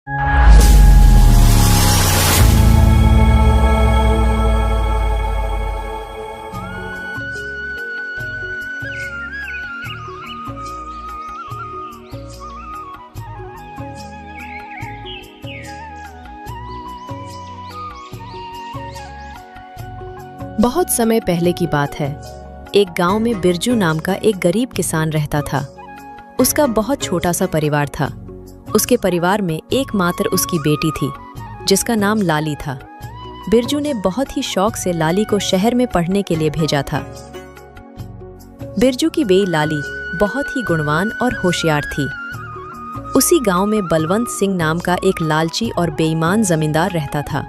बहुत समय पहले की बात है। एक गांव में बिरजू नाम का एक गरीब किसान रहता था। उसका बहुत छोटा सा परिवार था। उसके परिवार में एकमात्र उसकी बेटी थी, जिसका नाम लाली था। बिरजू ने बहुत ही शौक से लाली को शहर में पढ़ने के लिए भेजा था। बिरजू की बेटी लाली बहुत ही गुणवान और होशियार थी। उसी गांव में बलवंत सिंह नाम का एक लालची और बेईमान जमींदार रहता था।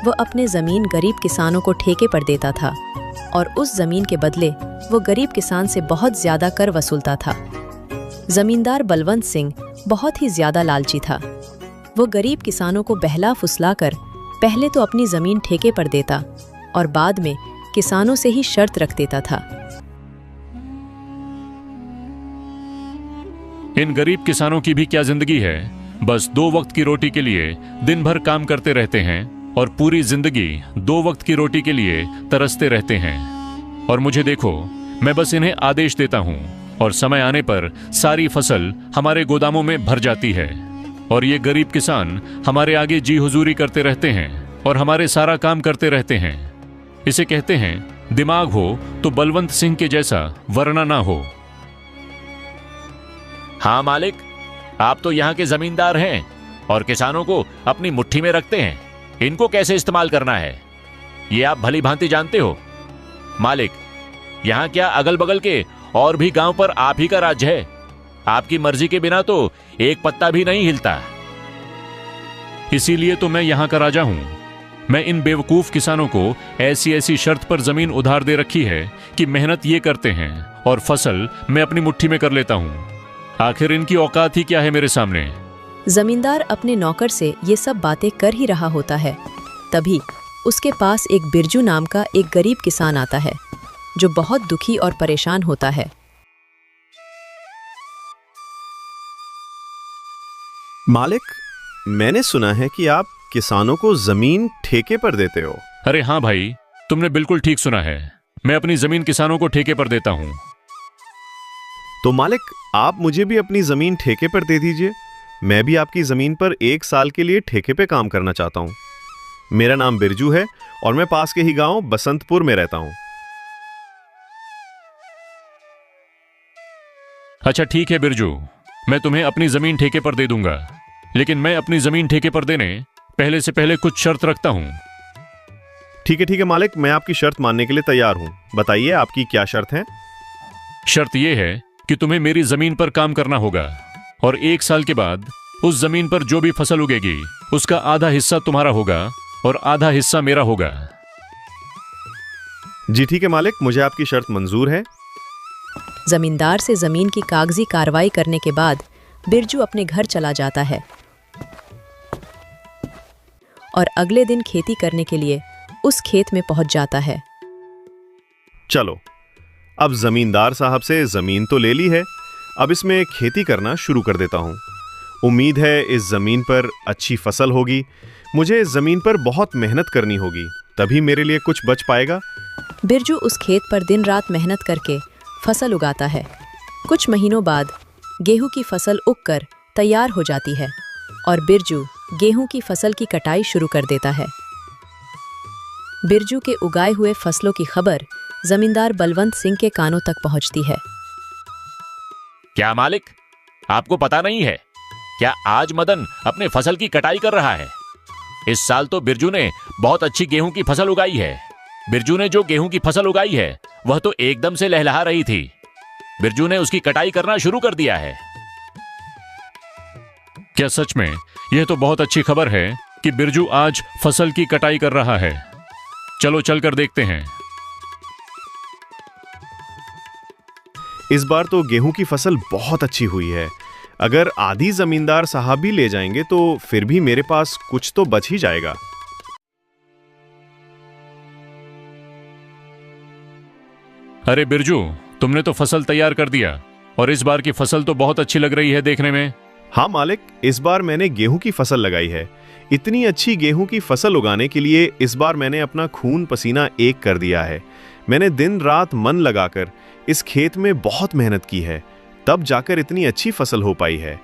वो अपने जमीन गरीब किसानों को ठेके पर देता था और उस जमीन के बदले वो गरीब किसान से बहुत ज्यादा कर वसूलता था। जमींदार बलवंत सिंह बहुत ही ज्यादा लालची था। वो गरीब किसानों को बहला फुसलाकर पहले तो अपनी जमीन ठेके पर देता और बाद में किसानों से ही शर्त रख देता था। इन गरीब किसानों की भी क्या जिंदगी है। बस 2 वक्त की रोटी के लिए दिन भर काम करते रहते हैं और पूरी जिंदगी 2 वक्त की रोटी के लिए तरसते रहते हैं। और मुझे देखो, मैं बस इन्हें आदेश देता हूं और समय आने पर सारी फसल हमारे गोदामों में भर जाती है और ये गरीब किसान हमारे आगे जी हुजूरी करते रहते हैं और हमारे सारा काम करते रहते हैं। इसे कहते हैं दिमाग हो तो बलवंत सिंह के जैसा, वरना ना हो। हाँ मालिक, आप तो यहाँ के जमींदार हैं और किसानों को अपनी मुट्ठी में रखते हैं। इनको कैसे इस्तेमाल करना है ये आप भली भांति जानते हो। मालिक, यहाँ क्या अगल बगल के और भी गांव पर आप ही का राज्य है। आपकी मर्जी के बिना तो एक पत्ता भी नहीं हिलता। इसीलिए तो मैं यहाँ का राजा हूँ। मैं इन बेवकूफ किसानों को ऐसी ऐसी शर्त पर जमीन उधार दे रखी है कि मेहनत ये करते हैं और फसल मैं अपनी मुट्ठी में कर लेता हूँ। आखिर इनकी औकात ही क्या है मेरे सामने। जमींदार अपने नौकर से ये सब बातें कर ही रहा होता है, तभी उसके पास एक बिरजू नाम का एक गरीब किसान आता है, जो बहुत दुखी और परेशान होता है। मालिक, मैंने सुना है कि आप किसानों को जमीन ठेके पर देते हो। अरे हाँ भाई, तुमने बिल्कुल ठीक सुना है। मैं अपनी जमीन किसानों को ठेके पर देता हूँ। तो मालिक, आप मुझे भी अपनी जमीन ठेके पर दे दीजिए। मैं भी आपकी जमीन पर 1 साल के लिए ठेके पे काम करना चाहता हूँ। मेरा नाम बिरजू है और मैं पास के ही गांव बसंतपुर में रहता हूँ। अच्छा ठीक है बिरजू, मैं तुम्हें अपनी जमीन ठेके पर दे दूंगा, लेकिन मैं अपनी जमीन ठेके पर देने पहले से पहले कुछ शर्त रखता हूँ। ठीक है मालिक, मैं आपकी शर्त मानने के लिए तैयार हूँ। बताइए आपकी क्या शर्त है। शर्त यह है कि तुम्हें मेरी जमीन पर काम करना होगा और 1 साल के बाद उस जमीन पर जो भी फसल उगेगी उसका आधा हिस्सा तुम्हारा होगा और आधा हिस्सा मेरा होगा। जी ठीक है मालिक, मुझे आपकी शर्त मंजूर है। जमींदार से जमीन की कागजी कार्रवाई करने के बाद बिरजू अपने घर चला जाता है और अगले दिन खेती करने के लिए उस खेत में पहुंच जाता है। चलो, अब जमींदार साहब से जमीन तो ले ली है, अब इसमें खेती करना शुरू कर देता हूँ। उम्मीद है इस जमीन पर अच्छी फसल होगी। मुझे इस जमीन पर बहुत मेहनत करनी होगी, तभी मेरे लिए कुछ बच पाएगा। बिरजू उस खेत पर दिन रात मेहनत करके फसल उगाता है। कुछ महीनों बाद गेहूं की फसल उगकर तैयार हो जाती है और बिरजू गेहूं की फसल की कटाई शुरू कर देता है। बिरजू के उगाए हुए फसलों की खबर जमींदार बलवंत सिंह के कानों तक पहुंचती है। क्या मालिक, आपको पता नहीं है क्या आज मदन अपने फसल की कटाई कर रहा है। इस साल तो बिरजू ने बहुत अच्छी गेहूं की फसल उगाई है। बिरजू ने जो गेहूं की फसल उगाई है वह तो एकदम से लहलहा रही थी। बिरजू ने उसकी कटाई करना शुरू कर दिया है। क्या सच में? यह तो बहुत अच्छी खबर है कि बिरजू आज फसल की कटाई कर रहा है। चलो चलकर देखते हैं। इस बार तो गेहूं की फसल बहुत अच्छी हुई है। अगर आधी जमींदार साहब भी ले जाएंगे तो फिर भी मेरे पास कुछ तो बच ही जाएगा। अरे बिरजू, तुमने तो फसल तैयार कर दिया और इस बार की फसल तो बहुत अच्छी लग रही है देखने में। हाँ मालिक, इस बार मैंने गेहूं की फसल लगाई है। इतनी अच्छी गेहूं की फसल उगाने के लिए इस बार मैंने अपना खून पसीना एक कर दिया है। मैंने दिन रात मन लगाकर इस खेत में बहुत मेहनत की है, तब जाकर इतनी अच्छी फसल हो पाई है।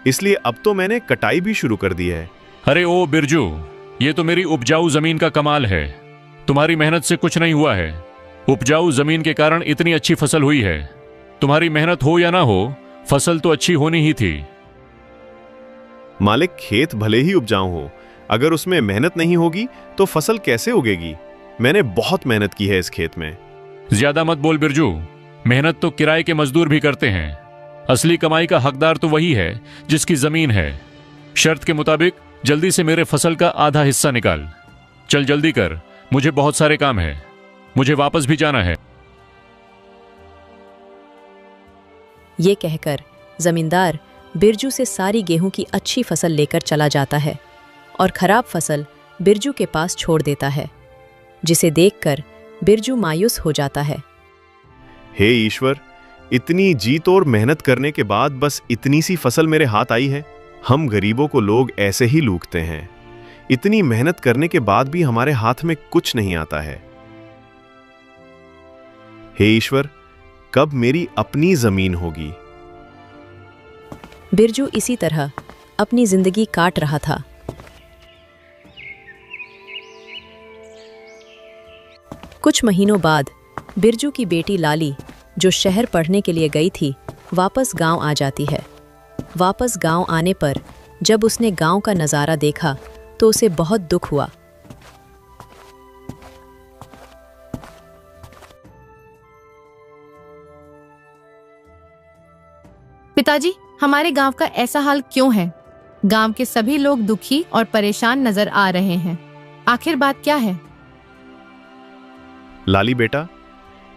इसलिए अब तो मैंने कटाई भी शुरू कर दी है। अरे ओ बिरजू, ये तो मेरी उपजाऊ जमीन का कमाल है। तुम्हारी मेहनत से कुछ नहीं हुआ है। उपजाऊ जमीन के कारण इतनी अच्छी फसल हुई है। तुम्हारी मेहनत हो या ना हो, फसल तो अच्छी होनी ही थी। मालिक, खेत भले ही उपजाऊ हो, अगर उसमें मेहनत नहीं होगी तो फसल कैसे उगेगी? मैंने बहुत मेहनत की है इस खेत में। ज्यादा मत बोल बिरजू, मेहनत तो किराए के मजदूर भी करते हैं। असली कमाई का हकदार तो वही है जिसकी जमीन है। शर्त के मुताबिक जल्दी से मेरे फसल का आधा हिस्सा निकाल। चल जल्दी कर, मुझे बहुत सारे काम है, मुझे वापस भी जाना है। ये कहकर जमींदार बिरजू से सारी गेहूं की अच्छी फसल लेकर चला जाता है और खराब फसल बिरजू के पास छोड़ देता है, जिसे देखकर बिरजू मायूस हो जाता है। हे ईश्वर, इतनी जी तोड़ मेहनत करने के बाद बस इतनी सी फसल मेरे हाथ आई है। हम गरीबों को लोग ऐसे ही लूटते हैं। इतनी मेहनत करने के बाद भी हमारे हाथ में कुछ नहीं आता है। हे ईश्वर, कब मेरी अपनी जमीन होगी? बिरजू इसी तरह अपनी जिंदगी काट रहा था। कुछ महीनों बाद बिरजू की बेटी लाली, जो शहर पढ़ने के लिए गई थी, वापस गांव आ जाती है। वापस गांव आने पर जब उसने गांव का नज़ारा देखा तो उसे बहुत दुख हुआ। पिताजी, हमारे गांव का ऐसा हाल क्यों है? गांव के सभी लोग दुखी और परेशान नजर आ रहे हैं। आखिर बात क्या है? लाली बेटा,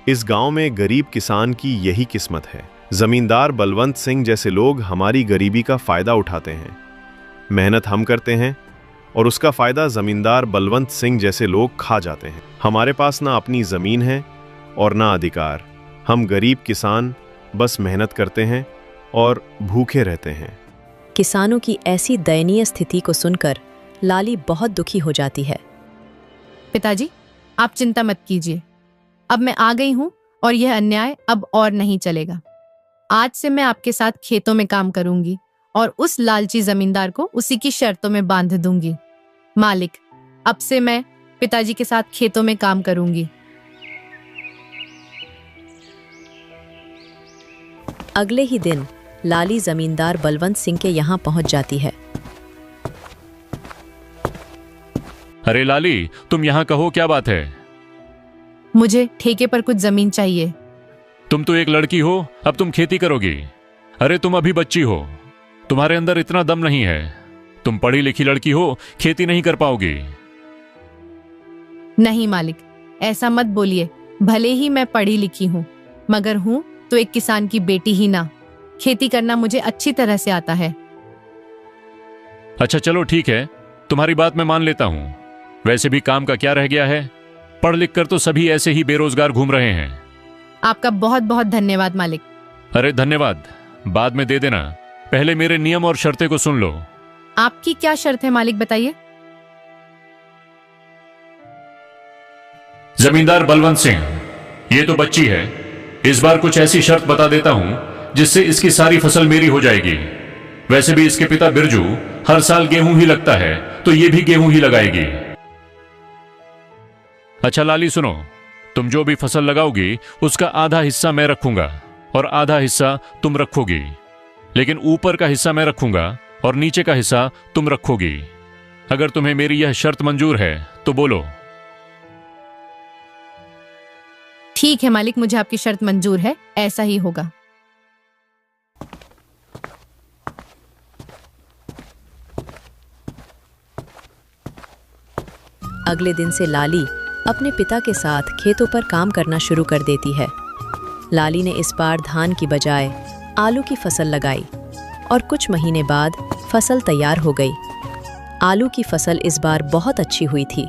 इस गांव में गरीब किसान की यही किस्मत है। जमींदार बलवंत सिंह जैसे लोग हमारी गरीबी का फायदा उठाते हैं। मेहनत हम करते हैं और उसका फायदा जमींदार बलवंत सिंह जैसे लोग खा जाते हैं। हमारे पास ना अपनी जमीन है और ना अधिकार। हम गरीब किसान बस मेहनत करते हैं और भूखे रहते हैं। किसानों की ऐसी दयनीय स्थिति को सुनकर लाली बहुत दुखी हो जाती है। पिताजी, आप चिंता मत कीजिए। अब मैं आ गई हूँ और यह अन्याय अब और नहीं चलेगा। आज से मैं आपके साथ खेतों में काम करूंगी और उस लालची जमींदार को उसी की शर्तों में बांध दूंगी। मालिक, अब से मैं पिताजी के साथ खेतों में काम करूंगी। अगले ही दिन लाली जमींदार बलवंत सिंह के यहाँ पहुंच जाती है। अरे लाली, तुम यहाँ कहो, क्या बात है? मुझे ठेके पर कुछ जमीन चाहिए। तुम तो एक लड़की हो, अब तुम खेती करोगी? अरे तुम अभी बच्ची हो, तुम्हारे अंदर इतना दम नहीं है। तुम पढ़ी लिखी लड़की हो, खेती नहीं कर पाओगी। नहीं मालिक, ऐसा मत बोलिए। भले ही मैं पढ़ी लिखी हूँ, मगर हूँ तो एक किसान की बेटी ही ना। खेती करना मुझे अच्छी तरह से आता है। अच्छा चलो ठीक है, तुम्हारी बात मैं मान लेता हूँ। वैसे भी काम का क्या रह गया है? पढ़ लिख कर तो सभी ऐसे ही बेरोजगार घूम रहे हैं। आपका बहुत बहुत धन्यवाद मालिक। अरे धन्यवाद बाद में दे देना, पहले मेरे नियम और शर्तें को सुन लो। आपकी क्या शर्त है मालिक, बताइए। जमींदार बलवंत सिंह, ये तो बच्ची है। इस बार कुछ ऐसी शर्त बता देता हूं जिससे इसकी सारी फसल मेरी हो जाएगी। वैसे भी इसके पिता बिरजू हर साल गेहूं ही लगता है, तो ये भी गेहूं ही लगाएगी। अच्छा लाली सुनो, तुम जो भी फसल लगाओगी उसका आधा हिस्सा मैं रखूंगा और आधा हिस्सा तुम रखोगी। लेकिन ऊपर का हिस्सा मैं रखूंगा और नीचे का हिस्सा तुम रखोगी। अगर तुम्हें मेरी यह शर्त मंजूर है तो बोलो। ठीक है मालिक, मुझे आपकी शर्त मंजूर है, ऐसा ही होगा। अगले दिन से लाली अपने पिता के साथ खेतों पर काम करना शुरू कर देती है। लाली ने इस बार धान की बजाय आलू की फसल लगाई और कुछ महीने बाद फसल तैयार हो गई। आलू की फसल इस बार बहुत अच्छी हुई थी।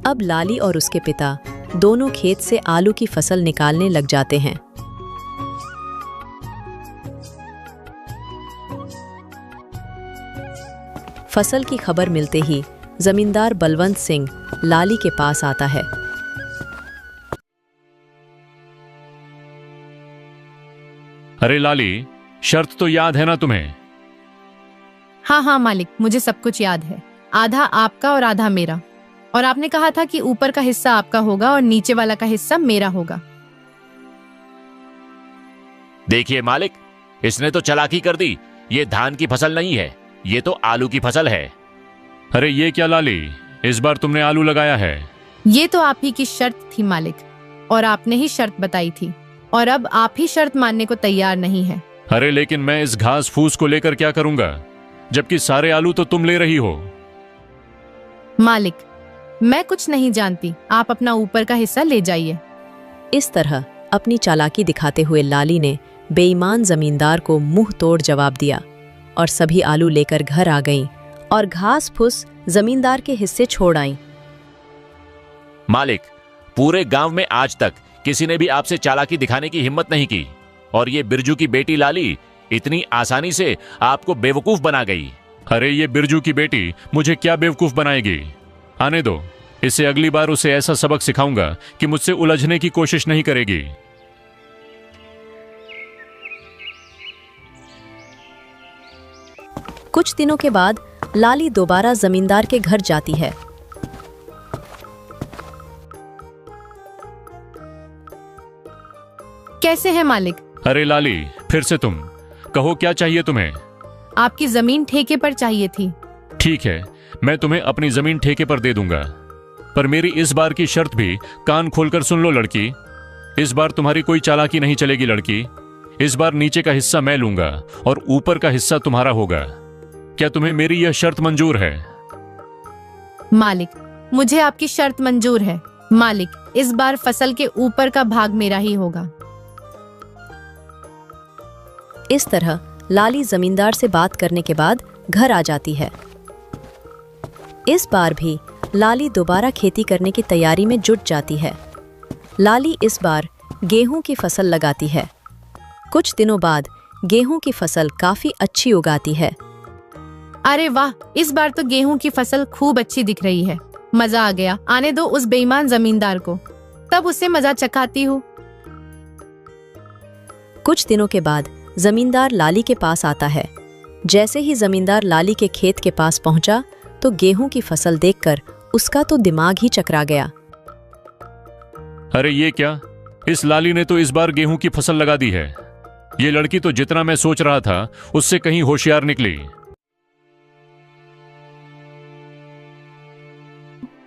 अब लाली और उसके पिता दोनों खेत से आलू की फसल निकालने लग जाते हैं। फसल की खबर मिलते ही जमींदार बलवंत सिंह लाली के पास आता है। अरे लाली, शर्त तो याद है ना तुम्हें? हाँ हाँ मालिक, मुझे सब कुछ याद है। आधा आपका और आधा मेरा। और आपने कहा था कि ऊपर का हिस्सा आपका होगा और नीचे वाला का हिस्सा मेरा होगा। देखिए मालिक, इसने तो चालाकी कर दी। ये धान की फसल नहीं है, ये तो आलू की फसल है। अरे ये क्या लाली, इस बार तुमने आलू लगाया है? ये तो आप ही की शर्त थी मालिक, और आपने ही शर्त बताई थी, और अब आप ही शर्त मानने को तैयार नहीं है। अरे लेकिन मैं इस घास फूस को लेकर क्या करूंगा, जबकि सारे आलू तो तुम ले रही हो। मालिक, मैं कुछ नहीं जानती, आप अपना ऊपर का हिस्सा ले जाइए। इस तरह अपनी चालाकी दिखाते हुए लाली ने बेईमान जमींदार को मुंह तोड़ जवाब दिया और सभी आलू लेकर घर आ गईं और घास फूस जमींदार के हिस्से छोड़ आईं। मालिक, पूरे गांव में आज तक किसी ने भी आपसे चालाकी दिखाने की हिम्मत नहीं की, और ये बिरजू की बेटी लाली इतनी आसानी से आपको बेवकूफ बना गई। अरे ये बिरजू की बेटी मुझे क्या बेवकूफ बनाएगी? आने दो, इसे अगली बार उसे ऐसा सबक सिखाऊंगा कि मुझसे उलझने की कोशिश नहीं करेगी। कुछ दिनों के बाद लाली दोबारा जमींदार के घर जाती है। कैसे है मालिक? अरे लाली, फिर से तुम कहो, क्या चाहिए तुम्हें? आपकी जमीन ठेके पर चाहिए थी। ठीक है, मैं तुम्हें अपनी जमीन ठेके पर दे दूंगा, पर मेरी इस बार की शर्त भी कान खोलकर सुन लो लड़की। इस बार तुम्हारी कोई चालाकी नहीं चलेगी लड़की। इस बार नीचे का हिस्सा मैं लूंगा और ऊपर का हिस्सा तुम्हारा होगा। क्या तुम्हें मेरी यह शर्त मंजूर है? मालिक, मुझे आपकी शर्त मंजूर है। मालिक, इस बार फसल के ऊपर का भाग मेरा ही होगा। इस तरह लाली जमींदार से बात करने के बाद घर आ जाती है। इस बार भी लाली दोबारा खेती करने की तैयारी में जुट जाती है। लाली इस बार गेहूं की फसल लगाती है। कुछ दिनों बाद गेहूं की फसल काफी अच्छी उगाती है। अरे वाह, इस बार तो गेहूं की फसल खूब अच्छी दिख रही है। मजा आ गया। आने दो उस बेईमान जमींदार को, तब उसे मजा चखाती हूँ। कुछ दिनों के बाद जमींदार लाली के पास आता है। जैसे ही जमींदार लाली के खेत के पास पहुंचा तो गेहूं की फसल देखकर उसका तो दिमाग ही चकरा गया। अरे ये क्या, इस लाली ने तो इस बार गेहूं की फसल लगा दी है। ये लड़की तो जितना मैं सोच रहा था उससे कहीं होशियार निकली।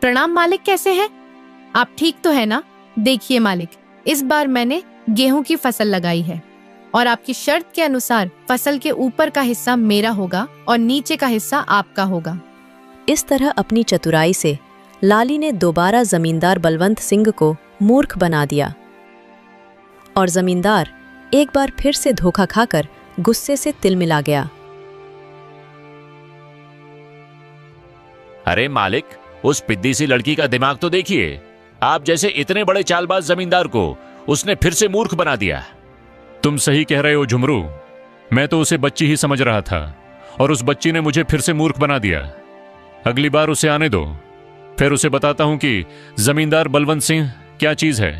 प्रणाम मालिक, कैसे हैं? आप ठीक तो है ना? देखिए मालिक, इस बार मैंने गेहूं की फसल लगाई है और आपकी शर्त के अनुसार फसल के ऊपर का हिस्सा मेरा होगा और नीचे का हिस्सा आपका होगा। इस तरह अपनी चतुराई से लाली ने दोबारा जमींदार बलवंत सिंह को मूर्ख बना दिया और जमींदार एक बार फिर से धोखा खाकर गुस्से से तिलमिला गया। अरे मालिक, उस पिद्दी सी लड़की का दिमाग तो देखिए। आप जैसे इतने बड़े चालबाज जमींदार को उसने फिर से मूर्ख बना दिया। तुम सही कह रहे हो झुमरू, मैं तो उसे बच्ची ही समझ रहा था और उस बच्ची ने मुझे फिर से मूर्ख बना दिया। अगली बार उसे आने दो, फिर उसे बताता हूं कि जमींदार बलवंत सिंह क्या चीज है।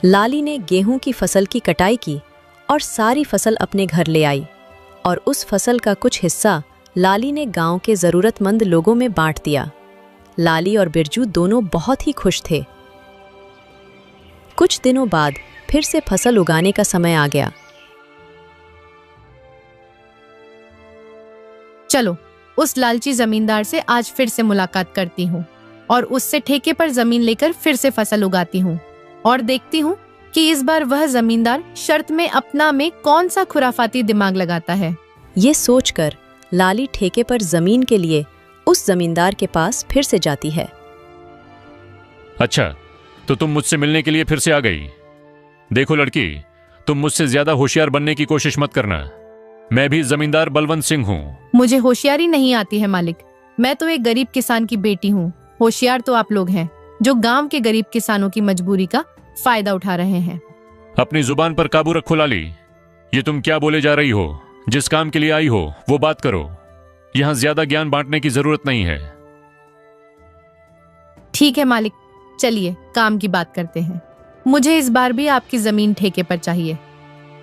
लाली ने गेहूं की फसल की कटाई की और सारी फसल अपने घर ले आई और उस फसल का कुछ हिस्सा लाली ने गांव के जरूरतमंद लोगों में बांट दिया। लाली और बिरजू दोनों बहुत ही खुश थे। कुछ दिनों बाद फिर से फसल उगाने का समय आ गया। चलो, उस लालची जमींदार से आज फिर से मुलाकात करती हूँ और उससे ठेके पर जमीन लेकर फिर से फसल उगाती हूँ और देखती हूँ कि इस बार वह जमींदार शर्त में अपना में कौन सा खुराफाती दिमाग लगाता है। ये सोचकर लाली ठेके पर जमीन के लिए उस जमींदार के पास फिर से जाती है। अच्छा, तो तुम मुझसे मिलने के लिए फिर से आ गई। देखो लड़की, तुम मुझसे ज्यादा होशियार बनने की कोशिश मत करना। मैं भी जमींदार बलवंत सिंह हूँ। मुझे होशियारी नहीं आती है मालिक। मैं तो एक गरीब किसान की बेटी हूँ। होशियार तो आप लोग हैं जो गांव के गरीब किसानों की मजबूरी का फायदा उठा रहे हैं। अपनी जुबान पर काबू रखो लाली। ये तुम क्या बोले जा रही हो? जिस काम के लिए आई हो वो बात करो। यहां ज्यादा ज्ञान बांटने की जरूरत नहीं है। ठीक है मालिक, चलिए काम की बात करते हैं। मुझे इस बार भी आपकी जमीन ठेके पर चाहिए।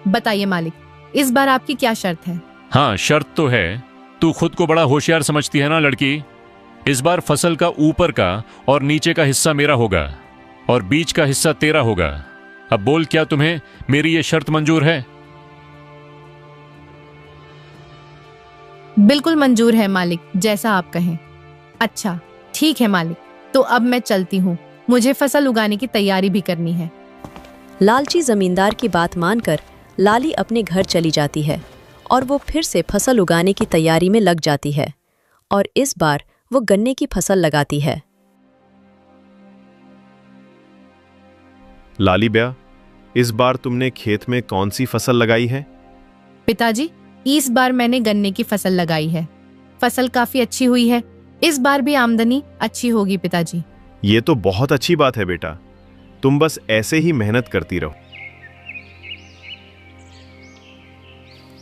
बताइए मालिक, इस बार आपकी क्या शर्त है? हाँ, शर्त तो है। तू खुद को बड़ा होशियार समझती है ना लड़की। इस बार फसल का ऊपर का और नीचे का हिस्सा मेरा होगा और बीच का हिस्सा तेरा होगा। अब बोल, क्या तुम्हें मेरी ये शर्त मंजूर है? बिल्कुल मंजूर है मालिक, जैसा आप कहें। अच्छा ठीक है मालिक, तो अब मैं चलती हूँ, मुझे फसल उगाने की तैयारी भी करनी है। लालची जमींदार की बात मानकर लाली अपने घर चली जाती है और वो फिर से फसल उगाने की तैयारी में लग जाती है और इस बार वो गन्ने की फसल लगाती है। लाली ब्या, इस बार तुमने खेत में कौन सी फसल लगाई है? पिताजी, इस बार मैंने गन्ने की फसल लगाई है। फसल काफी अच्छी हुई है। इस बार भी आमदनी अच्छी होगी पिताजी। ये तो बहुत अच्छी बात है बेटा, तुम बस ऐसे ही मेहनत करती रहो।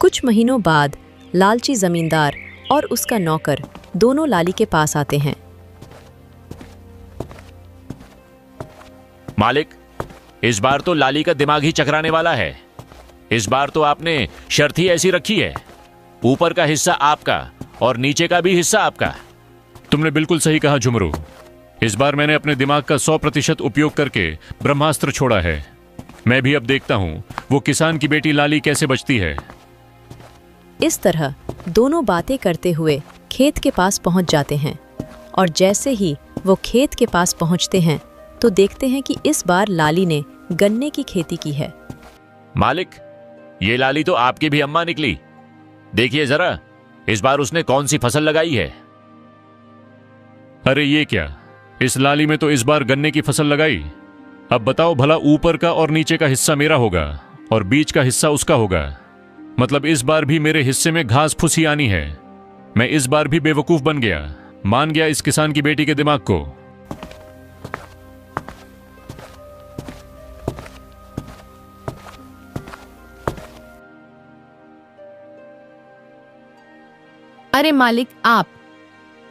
कुछ महीनों बाद लालची जमींदार और उसका नौकर दोनों लाली के पास आते हैं। मालिक, इस बार तो लाली का दिमाग ही चकराने वाला है। इस बार तो आपने शर्त ही ऐसी रखी है, ऊपर का हिस्सा आपका और नीचे का भी हिस्सा आपका। तुमने बिल्कुल सही कहा झुमरू। इस बार मैंने अपने दिमाग का 100% उपयोग करके ब्रह्मास्त्र छोड़ा है। मैं भी अब देखता हूं वो किसान की बेटी लाली कैसे बचती है। इस तरह दोनों बातें करते हुए खेत के पास पहुंच जाते हैं और जैसे ही वो खेत के पास पहुंचते हैं तो देखते हैं कि इस बार लाली ने गन्ने की खेती की है। मालिक, ये लाली तो आपकी भी अम्मा निकली। देखिए जरा, इस बार उसने कौन सी फसल लगाई है। अरे ये क्या, इस लाली में तो इस बार गन्ने की फसल लगाई। अब बताओ भला, ऊपर का और नीचे का हिस्सा मेरा होगा और बीच का हिस्सा उसका होगा। मतलब इस बार भी मेरे हिस्से में घास फूसी आनी है। मैं इस बार भी बेवकूफ बन गया, मान गया इस किसान की बेटी के दिमाग को। अरे मालिक, आप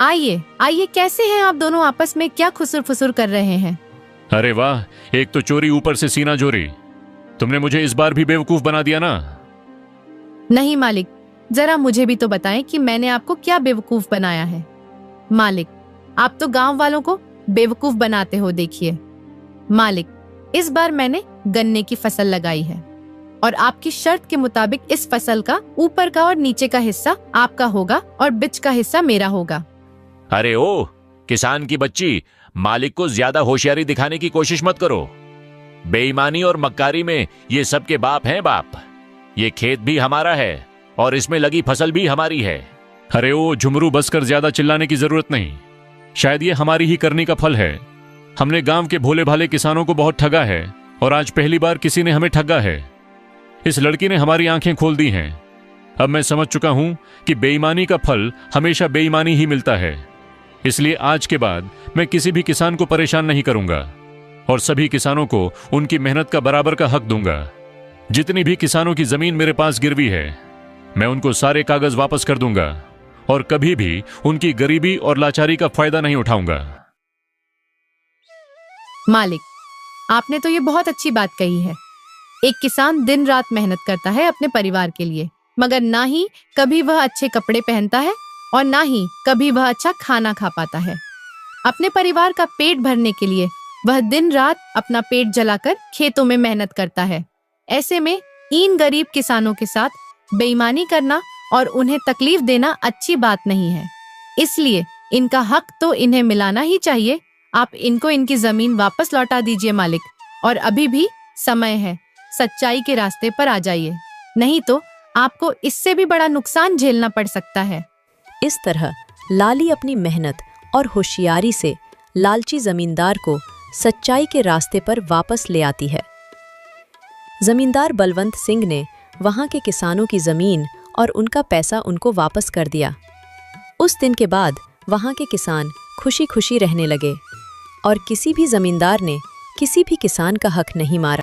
आइए आइए, कैसे हैं आप दोनों? आपस में क्या खुसुर फुसुर कर रहे हैं? अरे वाह, एक तो चोरी ऊपर से सीना जोरी। तुमने मुझे इस बार भी बेवकूफ बना दिया ना। नहीं मालिक, जरा मुझे भी तो बताएं कि मैंने आपको क्या बेवकूफ बनाया है। मालिक, आप तो गांव वालों को बेवकूफ बनाते हो। देखिए मालिक, इस बार मैंने गन्ने की फसल लगाई है और आपकी शर्त के मुताबिक इस फसल का ऊपर का और नीचे का हिस्सा आपका होगा और बीच का हिस्सा मेरा होगा। अरे ओ किसान की बच्ची, मालिक को ज्यादा होशियारी दिखाने की कोशिश मत करो। बेईमानी और मक्कारी में ये सबके बाप हैं बाप। ये खेत भी हमारा है और इसमें लगी फसल भी हमारी है। अरे ओ झुमरू, बस कर, ज्यादा चिल्लाने की जरूरत नहीं। शायद ये हमारी ही करनी का फल है। हमने गांव के भोले भाले किसानों को बहुत ठगा है और आज पहली बार किसी ने हमें ठगा है। इस लड़की ने हमारी आंखें खोल दी हैं। अब मैं समझ चुका हूं कि बेईमानी का फल हमेशा बेईमानी ही मिलता है। इसलिए आज के बाद मैं किसी भी किसान को परेशान नहीं करूंगा और सभी किसानों को उनकी मेहनत का बराबर का हक दूंगा। जितनी भी किसानों की जमीन मेरे पास गिरवी है, मैं उनको सारे कागज वापस कर दूंगा और कभी भी उनकी गरीबी और लाचारी का फायदा नहीं उठाऊंगा। मालिक, आपने तो ये बहुत अच्छी बात कही है। एक किसान दिन रात मेहनत करता है अपने परिवार के लिए, मगर ना ही कभी वह अच्छे कपड़े पहनता है और ना ही कभी वह अच्छा खाना खा पाता है। अपने परिवार का पेट भरने के लिए वह दिन रात अपना पेट जलाकर खेतों में मेहनत करता है। ऐसे में इन गरीब किसानों के साथ बेईमानी करना और उन्हें तकलीफ देना अच्छी बात नहीं है। इसलिए इनका हक तो इन्हें मिलाना ही चाहिए। आप इनको इनकी जमीन वापस लौटा दीजिए मालिक, और अभी भी समय है, सच्चाई के रास्ते पर आ जाइए, नहीं तो आपको इससे भी बड़ा नुकसान झेलना पड़ सकता है। इस तरह लाली अपनी मेहनत और होशियारी से लालची जमींदार को सच्चाई के रास्ते पर वापस ले आती है। जमींदार बलवंत सिंह ने वहां के किसानों की जमीन और उनका पैसा उनको वापस कर दिया। उस दिन के बाद वहां के किसान खुशी खुशी रहने लगे और किसी भी जमींदार ने किसी भी किसान का हक नहीं मारा।